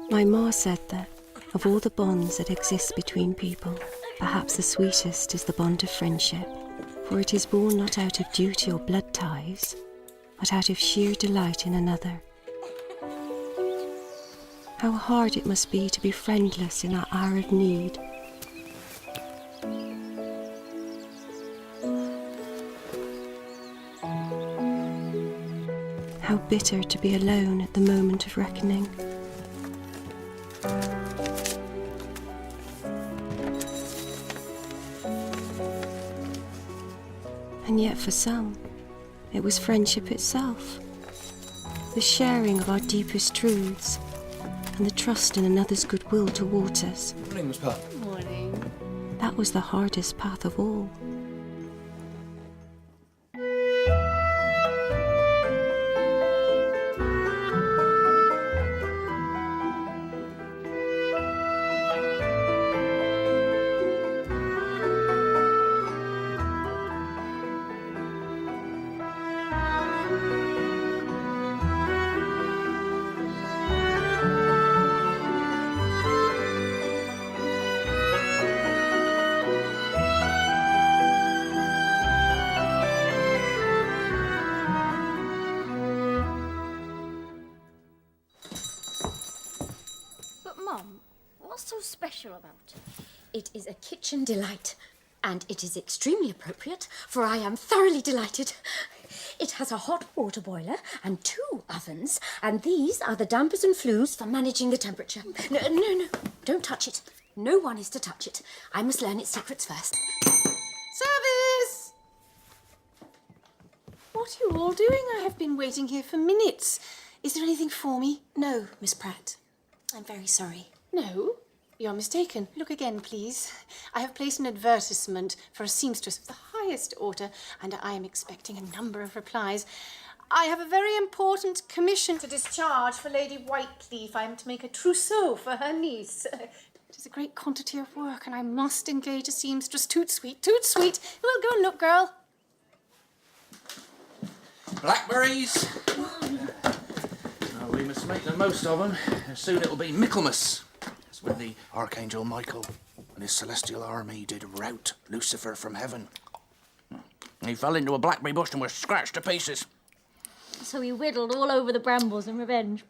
My ma said that, of all the bonds that exist between people, perhaps the sweetest is the bond of friendship, for it is born not out of duty or blood ties, but out of sheer delight in another. How hard it must be to be friendless in our hour of need. How bitter to be alone at the moment of reckoning. And yet for some, it was friendship itself. The sharing of our deepest truths and the trust in another's goodwill towards us. Morning, Miss Pat. Morning. That was the hardest path of all. Mum, what's so special about it? It is a kitchen delight, and it is extremely appropriate, for I am thoroughly delighted. It has a hot water boiler and 2 ovens, and these are the dampers and flues for managing the temperature. No, don't touch it. No one is to touch it. I must learn its secrets first. Service! What are you all doing? I have been waiting here for minutes. Is there anything for me? No, Miss Pratt. I'm very sorry. No, you're mistaken. Look again, please. I have placed an advertisement for a seamstress of the highest order, and I am expecting a number of replies. I have a very important commission to discharge for Lady Whiteleaf. I am to make a trousseau for her niece. It is a great quantity of work, and I must engage a seamstress. Toot sweet, toot sweet. Well, go and look, girl. Blackberries. We must make the most of them. Soon it'll be Michaelmas. It's when the Archangel Michael and his celestial army did rout Lucifer from heaven. He fell into a blackberry bush and was scratched to pieces. So he whittled all over the brambles in revenge.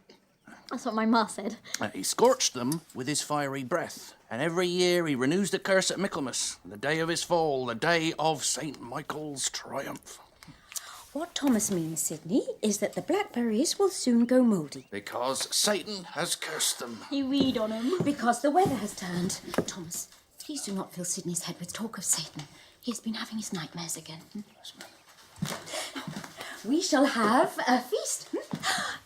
That's what my ma said. He scorched them with his fiery breath, and every year he renews the curse at Michaelmas, the day of his fall, the day of St. Michael's triumph. What Thomas means, Sydney, is that the blackberries will soon go mouldy. Because Satan has cursed them. You read on him. Because the weather has turned. Thomas, please do not fill Sydney's head with talk of Satan. He has been having his nightmares again. We shall have a feast.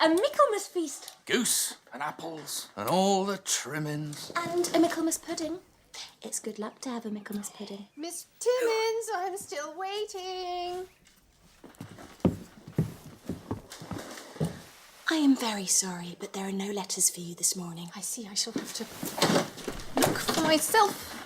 A Michaelmas feast. Goose and apples and all the trimmings. And a Michaelmas pudding. It's good luck to have a Michaelmas pudding. Miss Timmins, I'm still waiting. I am very sorry, but there are no letters for you this morning. I see I shall have to look for myself.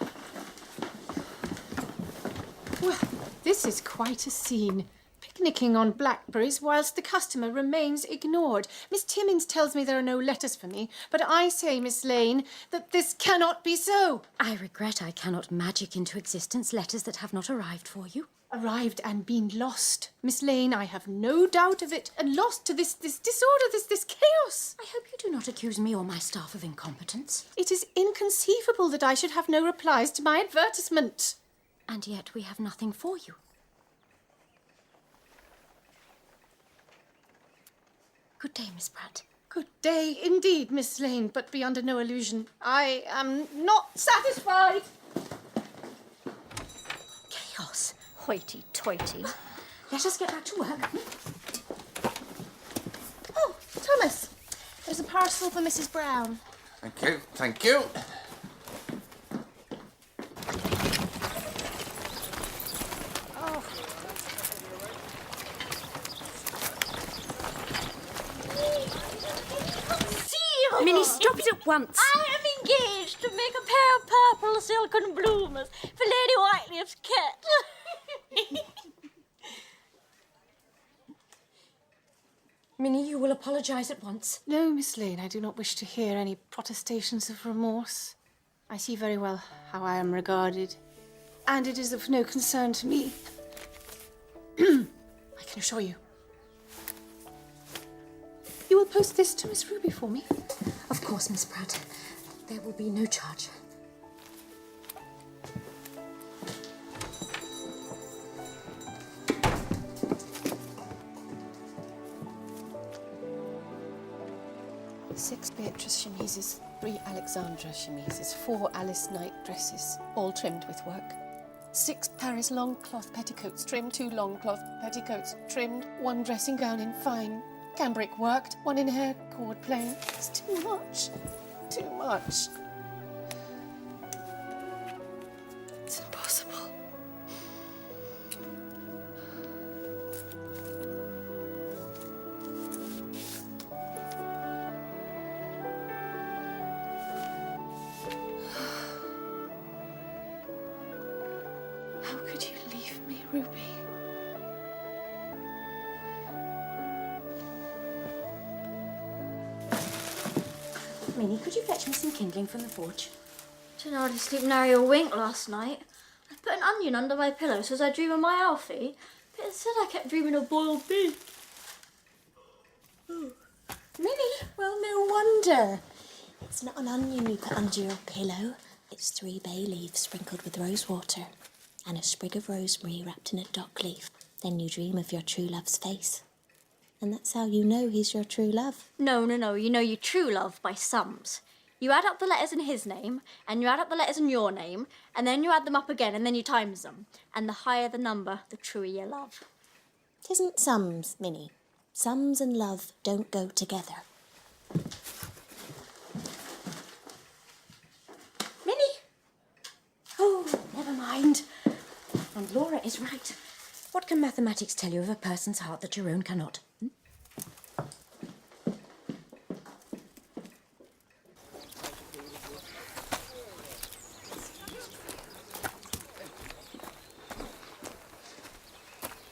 Well, this is quite a scene. Picnicking on blackberries whilst the customer remains ignored. Miss Timmins tells me there are no letters for me, but I say, Miss Lane, that this cannot be so. I regret I cannot magic into existence letters that have not arrived for you. Arrived and been lost. Miss Lane, I have no doubt of it. And lost to this disorder, this chaos. I hope you do not accuse me or my staff of incompetence. It is inconceivable that I should have no replies to my advertisement. And yet we have nothing for you. Good day, Miss Pratt. Good day indeed, Miss Lane, but be under no illusion. I am not satisfied. Chaos. Hoity-toity. Let us get back to work. Oh, Thomas, there's a parcel for Mrs. Brown. Thank you, thank you. Minnie, stop it at once. I am engaged to make a pair of purple silken bloomers for Lady Whiteleaf's cat. Minnie, you will apologise at once. No, Miss Lane, I do not wish to hear any protestations of remorse. I see very well how I am regarded, and it is of no concern to me. I can assure you. You will post this to Miss Ruby for me? Of course, Miss Pratt. There will be no charge. Six Beatrice chemises, 3 Alexandra chemises, 4 Alice night dresses, all trimmed with work. 6 Paris long cloth petticoats trimmed, 2 long cloth petticoats trimmed, 1 dressing gown in fine cambric worked, 1 in hair cord plain. It's too much. Too much. It's impossible. How could you leave me, Ruby? Minnie, could you fetch me some kindling from the forge? Didn't hardly sleep nary a wink last night. I put an onion under my pillow so as I dream of my Alfie, but instead I kept dreaming of boiled beef. Minnie, well, no wonder. It's not an onion you put under your pillow. It's 3 bay leaves sprinkled with rose water and a sprig of rosemary wrapped in a dock leaf. Then you dream of your true love's face. And that's how you know he's your true love. No, you know your true love by sums. You add up the letters in his name, and you add up the letters in your name, and then you add them up again, and then you times them. And the higher the number, the truer your love. It isn't sums, Minnie. Sums and love don't go together. Minnie! Oh, never mind. And Laura is right. What can mathematics tell you of a person's heart that your own cannot?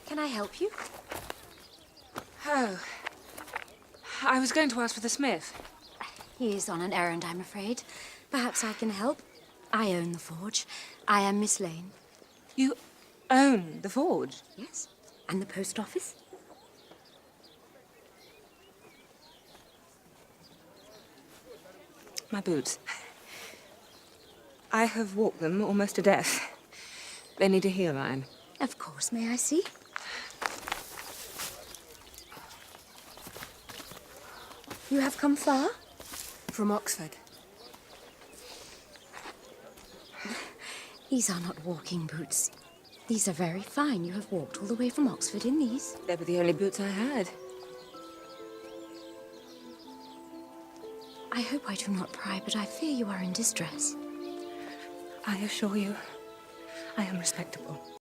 Can I help you? Oh. I was going to ask for the smith. He is on an errand, I'm afraid. Perhaps I can help. I own the forge. I am Miss Lane. You own the forge? Yes. And the post office? My boots. I have walked them almost to death. They need a heel line. Of course. May I see? You have come far? From Oxford. These are not walking boots. These are very fine. You have walked all the way from Oxford in these. They were the only boots I had. I hope I do not pry, but I fear you are in distress. I assure you, I am respectable.